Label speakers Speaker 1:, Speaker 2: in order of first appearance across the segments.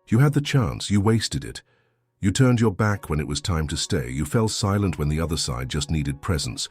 Speaker 1: You had the chance, you wasted it. You turned your back when it was time to stay. You fell silent when the other side just needed presence.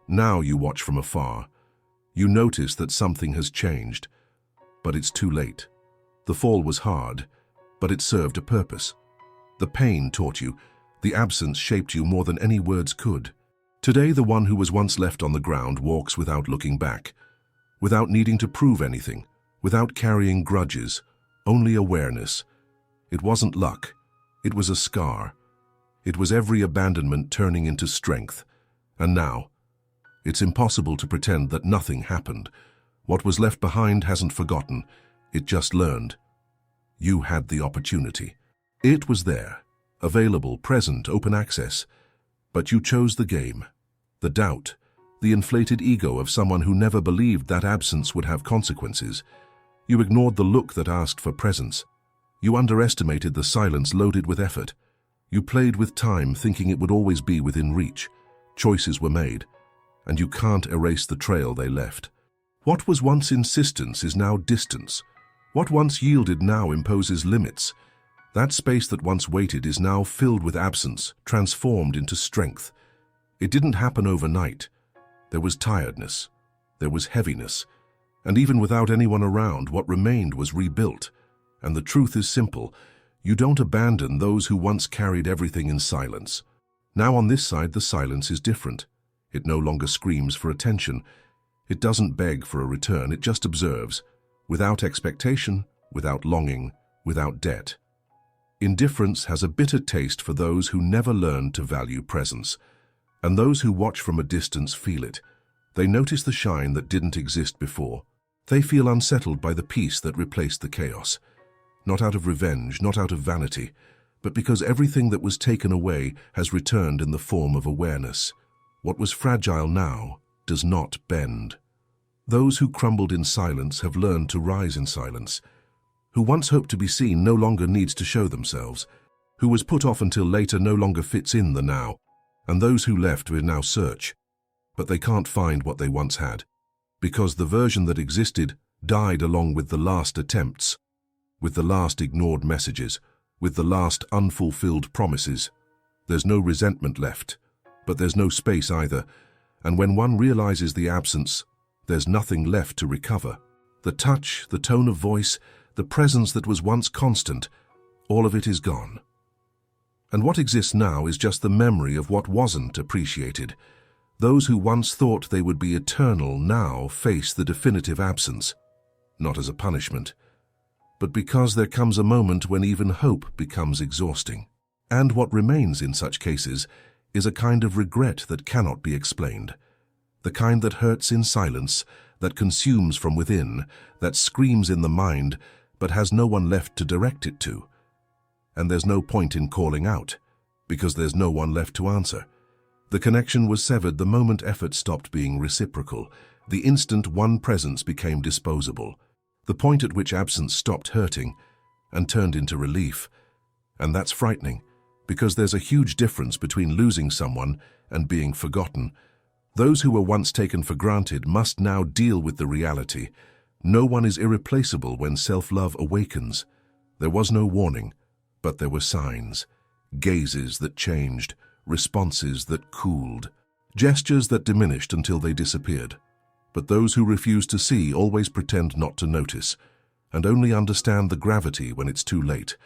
Speaker 1: Now you watch from afar. You notice that something has changed, but it's too late. The fall was hard, but it served a purpose. The pain taught you. The absence shaped you more than any words could. Today, the one who was once left on the ground walks without looking back, without needing to prove anything, without carrying grudges, only awareness. It wasn't luck. It was a scar. It was every abandonment turning into strength. And now, it's impossible to pretend that nothing happened. What was left behind hasn't forgotten. It just learned. You had the opportunity. It was there, available, present, open access. But you chose the game, the doubt, the inflated ego of someone who never believed that absence would have consequences. You ignored the look that asked for presence. You underestimated the silence loaded with effort. You played with time, thinking it would always be within reach. Choices were made, and you can't erase the trail they left. What was once insistence is now distance. What once yielded now imposes limits. That space that once waited is now filled with absence, transformed into strength. It didn't happen overnight. There was tiredness. There was heaviness. And even without anyone around, what remained was rebuilt. And the truth is simple. You don't abandon those who once carried everything in silence. Now on this side, the silence is different. It no longer screams for attention. It doesn't beg for a return. It just observes, without expectation, without longing, without debt. Indifference has a bitter taste for those who never learned to value presence. And those who watch from a distance feel it. They notice the shine that didn't exist before. They feel unsettled by the peace that replaced the chaos. Not out of revenge, not out of vanity, but because everything that was taken away has returned in the form of awareness. What was fragile now does not bend. Those who crumbled in silence have learned to rise in silence. Who once hoped to be seen no longer needs to show themselves. Who was put off until later no longer fits in the now. And those who left will now search. But they can't find what they once had. Because the version that existed died along with the last attempts, with the last ignored messages, with the last unfulfilled promises. There's no resentment left, but there's no space either. And when one realizes the absence, there's nothing left to recover. The touch, the tone of voice, the presence that was once constant, all of it is gone. And what exists now is just the memory of what wasn't appreciated. Those who once thought they would be eternal now face the definitive absence, not as a punishment, but because there comes a moment when even hope becomes exhausting. And what remains in such cases is a kind of regret that cannot be explained. The kind that hurts in silence, that consumes from within, that screams in the mind, but has no one left to direct it to. And there's no point in calling out, because there's no one left to answer. The connection was severed the moment effort stopped being reciprocal, the instant one presence became disposable, the point at which absence stopped hurting and turned into relief. And that's frightening, because there's a huge difference between losing someone and being forgotten. Those who were once taken for granted must now deal with the reality. No one is irreplaceable when self-love awakens. There was no warning, but there were signs. Gazes that changed, responses that cooled, gestures that diminished until they disappeared. But those who refuse to see always pretend not to notice, and only understand the gravity when it's too late.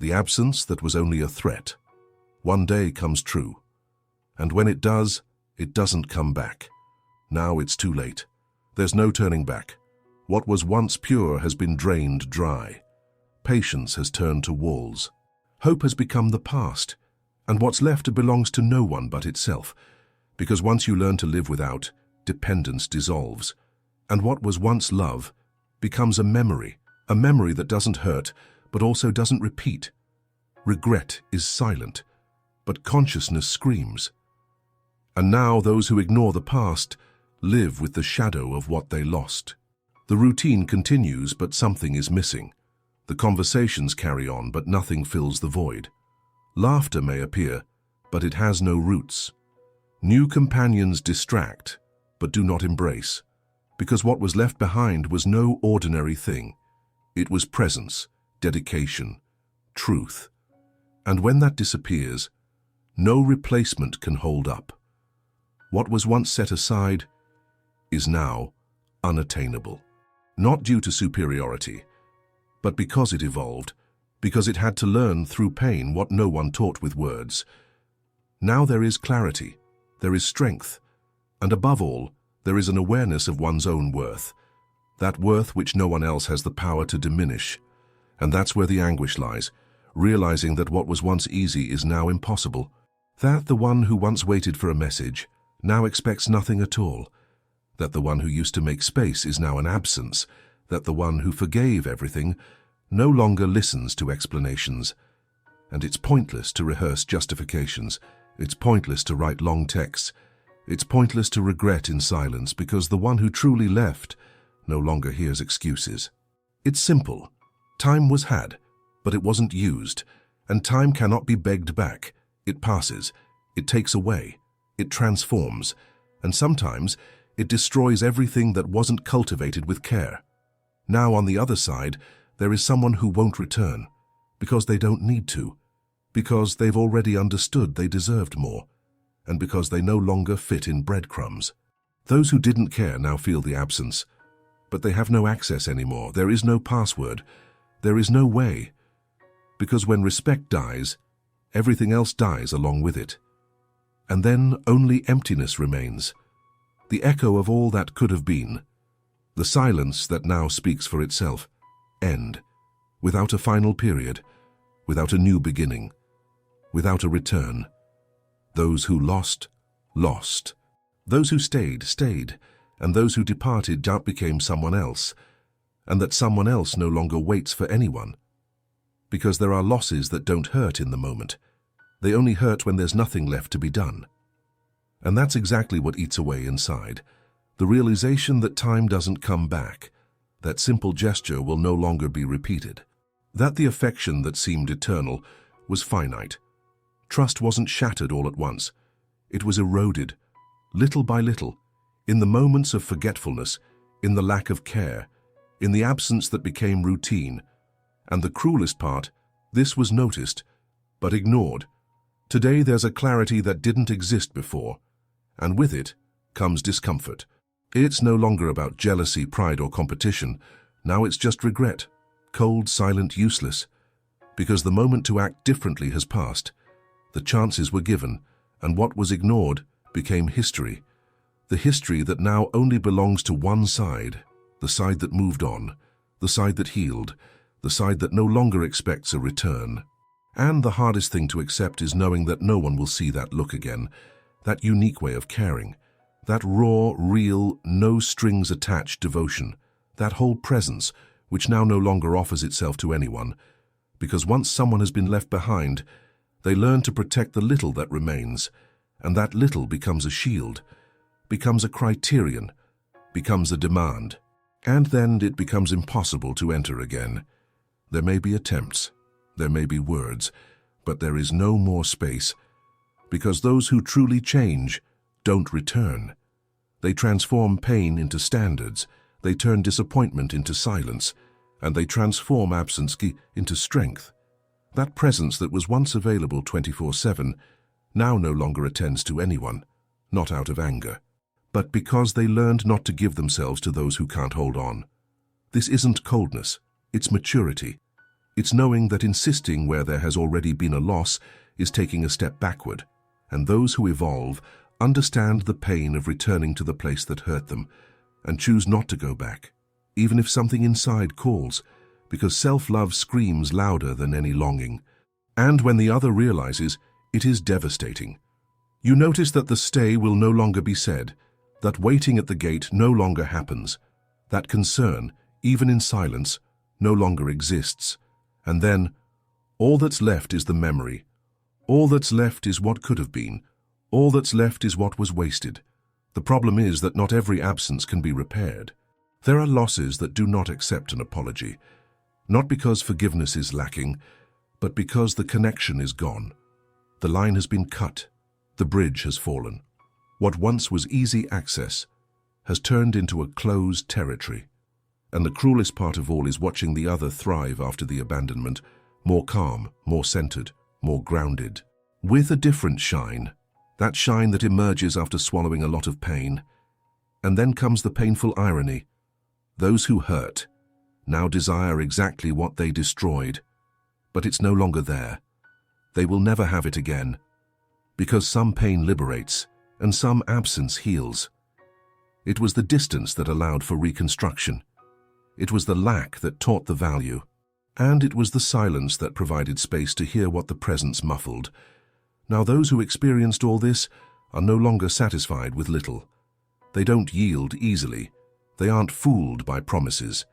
Speaker 1: The absence that was only a threat, one day comes true. And when it does, it doesn't come back. Now it's too late. There's no turning back. What was once pure has been drained dry. Patience has turned to walls. Hope has become the past, and what's left belongs to no one but itself. Because once you learn to live without, dependence dissolves. And what was once love becomes a memory that doesn't hurt, but also doesn't repeat. Regret is silent, but consciousness screams. And now those who ignore the past live with the shadow of what they lost. The routine continues, but something is missing. The conversations carry on, but nothing fills the void. Laughter may appear, but it has no roots. New companions distract, but do not embrace, because what was left behind was no ordinary thing. It was presence, dedication, truth. And when that disappears, no replacement can hold up. What was once set aside is now unattainable. Not due to superiority, but because it evolved, because it had to learn through pain what no one taught with words. Now there is clarity, there is strength, and above all, there is an awareness of one's own worth, that worth which no one else has the power to diminish. And that's where the anguish lies, realizing that what was once easy is now impossible, that the one who once waited for a message now expects nothing at all, that the one who used to make space is now an absence, that the one who forgave everything no longer listens to explanations. And it's pointless to rehearse justifications, it's pointless to write long texts, it's pointless to regret in silence, because the one who truly left no longer hears excuses. It's simple. Time was had, but it wasn't used, and time cannot be begged back. It passes, it takes away, it transforms, and sometimes it destroys everything that wasn't cultivated with care. Now on the other side, there is someone who won't return, because they don't need to, because they've already understood they deserved more, and because they no longer fit in breadcrumbs. Those who didn't care now feel the absence, but they have no access anymore. There is no password, there is no way, because when respect dies, everything else dies along with it. And then only emptiness remains, the echo of all that could have been, the silence that now speaks for itself. End, without a final period, without a new beginning, without a return. Those who lost, lost. Those who stayed, stayed, and those who departed out became someone else, and that someone else no longer waits for anyone. Because there are losses that don't hurt in the moment. They only hurt when there's nothing left to be done. And that's exactly what eats away inside, the realization that time doesn't come back, that simple gesture will no longer be repeated, that the affection that seemed eternal was finite. Trust wasn't shattered all at once. It was eroded, little by little, in the moments of forgetfulness, in the lack of care, in the absence that became routine. And the cruelest part, this was noticed, but ignored. Today there's a clarity that didn't exist before, and with it comes discomfort. It's no longer about jealousy, pride, or competition. Now it's just regret, cold, silent, useless, because the moment to act differently has passed. The chances were given, and what was ignored became history. The history that now only belongs to one side, the side that moved on, the side that healed, the side that no longer expects a return. And the hardest thing to accept is knowing that no one will see that look again, that unique way of caring, that raw, real, no-strings-attached devotion, that whole presence which now no longer offers itself to anyone, because once someone has been left behind, they learn to protect the little that remains, and that little becomes a shield, becomes a criterion, becomes a demand. And then it becomes impossible to enter again. There may be attempts, there may be words, but there is no more space, because those who truly change don't return. They transform pain into standards, they turn disappointment into silence, and they transform absence into strength. That presence that was once available 24/7 now no longer attends to anyone, not out of anger, but because they learned not to give themselves to those who can't hold on. This isn't coldness, it's maturity. It's knowing that insisting where there has already been a loss is taking a step backward, and those who evolve understand the pain of returning to the place that hurt them and choose not to go back, even if something inside calls, because self-love screams louder than any longing. And when the other realizes, it is devastating. You notice that the stay will no longer be said, that waiting at the gate no longer happens, that concern, even in silence, no longer exists. And then, all that's left is the memory. All that's left is what could have been. All that's left is what was wasted. The problem is that not every absence can be repaired. There are losses that do not accept an apology, not because forgiveness is lacking, but because the connection is gone. The line has been cut. The bridge has fallen. What once was easy access has turned into a closed territory. And the cruelest part of all is watching the other thrive after the abandonment, more calm, more centered, more grounded. With a different shine, that shine that emerges after swallowing a lot of pain. And then comes the painful irony. Those who hurt now desire exactly what they destroyed, but it's no longer there. They will never have it again, because some pain liberates and some absence heals. It was the distance that allowed for reconstruction. It was the lack that taught the value. And it was the silence that provided space to hear what the presence muffled. Now those who experienced all this are no longer satisfied with little. They don't yield easily. They aren't fooled by promises.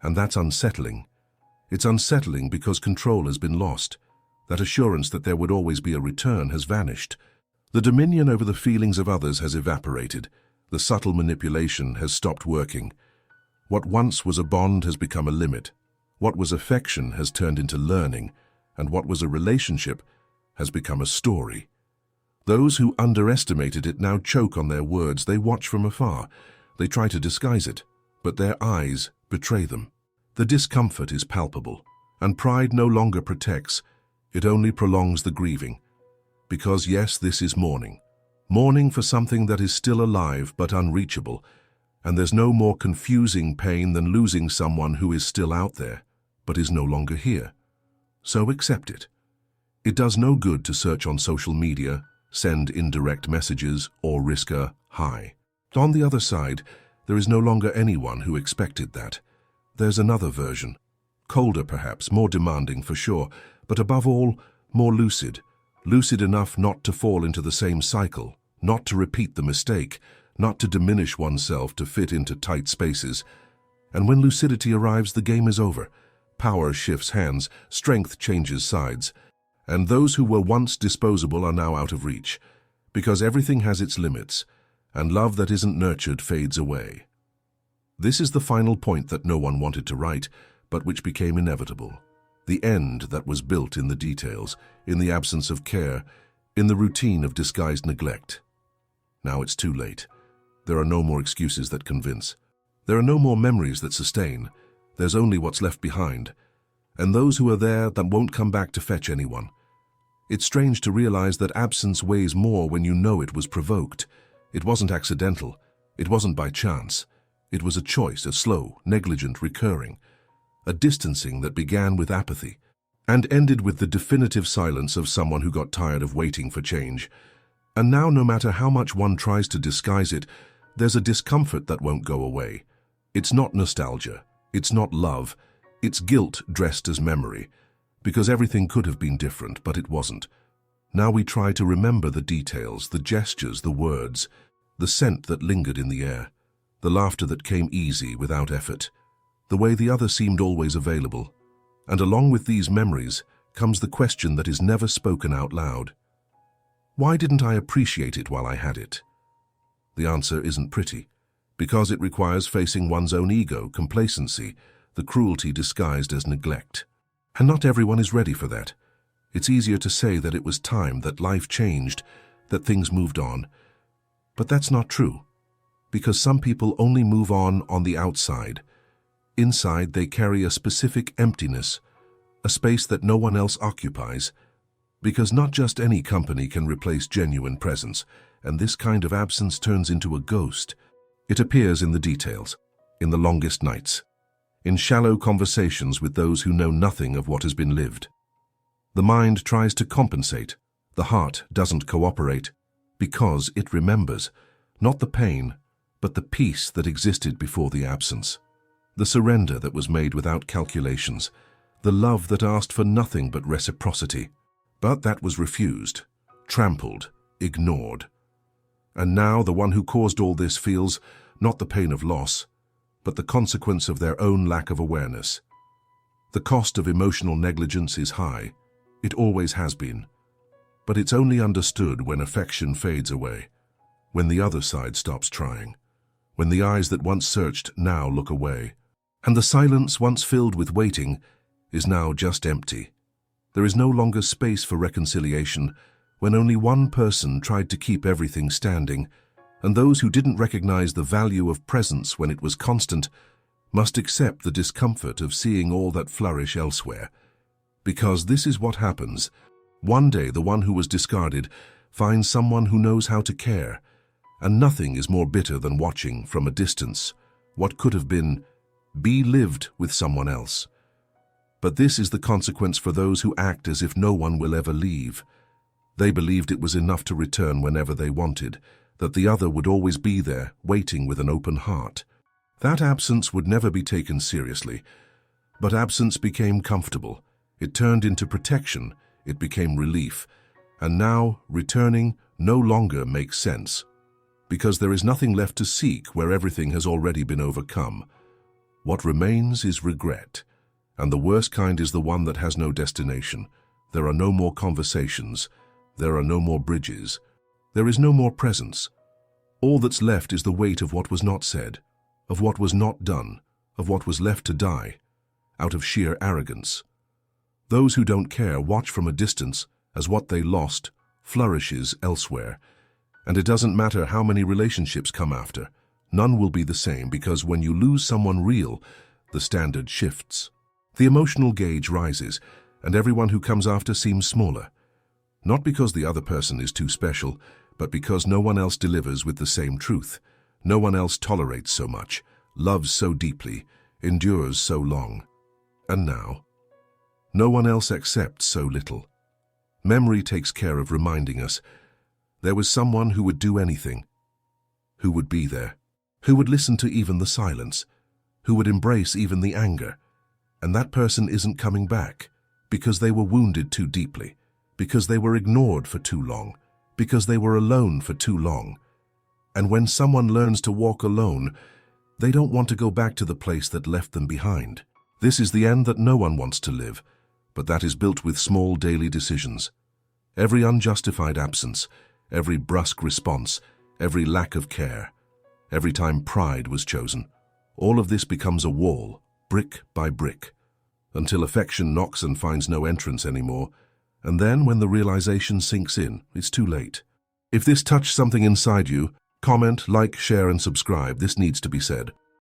Speaker 1: And that's unsettling. It's unsettling because control has been lost. That assurance that there would always be a return has vanished. The dominion over the feelings of others has evaporated. The subtle manipulation has stopped working. What once was a bond has become a limit. What was affection has turned into learning, and what was a relationship has become a story. Those who underestimated it now choke on their words. They watch from afar. They try to disguise it, but their eyes betray them. The discomfort is palpable, and pride no longer protects. It only prolongs the grieving. Because yes, this is mourning. Mourning for something that is still alive but unreachable, and there's no more confusing pain than losing someone who is still out there, but is no longer here. So accept it. It does no good to search on social media, send indirect messages, or risk a hi. On the other side, there is no longer anyone who expected that. There's another version. Colder perhaps, more demanding for sure, but above all, more lucid. Lucid enough not to fall into the same cycle, not to repeat the mistake, not to diminish oneself to fit into tight spaces. And when lucidity arrives, the game is over. Power shifts hands, strength changes sides, and those who were once disposable are now out of reach, because everything has its limits, and love that isn't nurtured fades away. This is the final point that no one wanted to write, but which became inevitable. The end that was built in the details, in the absence of care, in the routine of disguised neglect. Now it's too late. There are no more excuses that convince. There are no more memories that sustain. There's only what's left behind, and those who are there that won't come back to fetch anyone. It's strange to realize that absence weighs more when you know it was provoked. It wasn't accidental. It wasn't by chance. It was a choice, a slow, negligent recurring, a distancing that began with apathy and ended with the definitive silence of someone who got tired of waiting for change. And now, no matter how much one tries to disguise it, there's a discomfort that won't go away. It's not nostalgia. It's not love. It's guilt dressed as memory, because everything could have been different, but it wasn't. Now we try to remember the details, the gestures, the words, the scent that lingered in the air, the laughter that came easy without effort, the way the other seemed always available. And along with these memories comes the question that is never spoken out loud. Why didn't I appreciate it while I had it? The answer isn't pretty, because it requires facing one's own ego, complacency, the cruelty disguised as neglect. And not everyone is ready for that. It's easier to say that it was time, that life changed, that things moved on. But that's not true, because some people only move on the outside. Inside, they carry a specific emptiness, a space that no one else occupies, because not just any company can replace genuine presence, and this kind of absence turns into a ghost. It appears in the details, in the longest nights, in shallow conversations with those who know nothing of what has been lived. The mind tries to compensate. The heart doesn't cooperate, because it remembers, not the pain, but the peace that existed before the absence. The surrender that was made without calculations, the love that asked for nothing but reciprocity. But that was refused, trampled, ignored. And now the one who caused all this feels not the pain of loss, but the consequence of their own lack of awareness. The cost of emotional negligence is high. It always has been. But it's only understood when affection fades away, when the other side stops trying, when the eyes that once searched now look away, and the silence once filled with waiting is now just empty. There is no longer space for reconciliation when only one person tried to keep everything standing, and those who didn't recognize the value of presence when it was constant must accept the discomfort of seeing all that flourish elsewhere, Because this is what happens. One day, the one who was discarded finds someone who knows how to care, and nothing is more bitter than watching, from a distance, what could have been be lived with someone else. But this is the consequence for those who act as if no one will ever leave. They believed it was enough to return whenever they wanted, that the other would always be there, waiting with an open heart. That absence would never be taken seriously. But absence became comfortable. It turned into protection. It became relief. And now, returning no longer makes sense, because there is nothing left to seek where everything has already been overcome. What remains is regret, and the worst kind is the one that has no destination. There are no more conversations. There are no more bridges. There is no more presence. All that's left is the weight of what was not said, of what was not done, of what was left to die, out of sheer arrogance. Those who don't care watch from a distance as what they lost flourishes elsewhere. And it doesn't matter how many relationships come after. None will be the same, because when you lose someone real, the standard shifts. The emotional gauge rises, and everyone who comes after seems smaller. Not because the other person is too special, but because no one else delivers with the same truth. No one else tolerates so much, loves so deeply, endures so long. And now, no one else accepts so little. Memory takes care of reminding us there was someone who would do anything, who would be there, who would listen to even the silence, who would embrace even the anger. And that person isn't coming back, because they were wounded too deeply, because they were ignored for too long, because they were alone for too long. And when someone learns to walk alone, they don't want to go back to the place that left them behind. This is the end that no one wants to live, but that is built with small daily decisions. Every unjustified absence, every brusque response, every lack of care, every time pride was chosen, all of this becomes a wall, brick by brick, until affection knocks and finds no entrance anymore. And then, when the realization sinks in, it's too late. If this touched something inside you, comment, like, share, and subscribe. This needs to be said.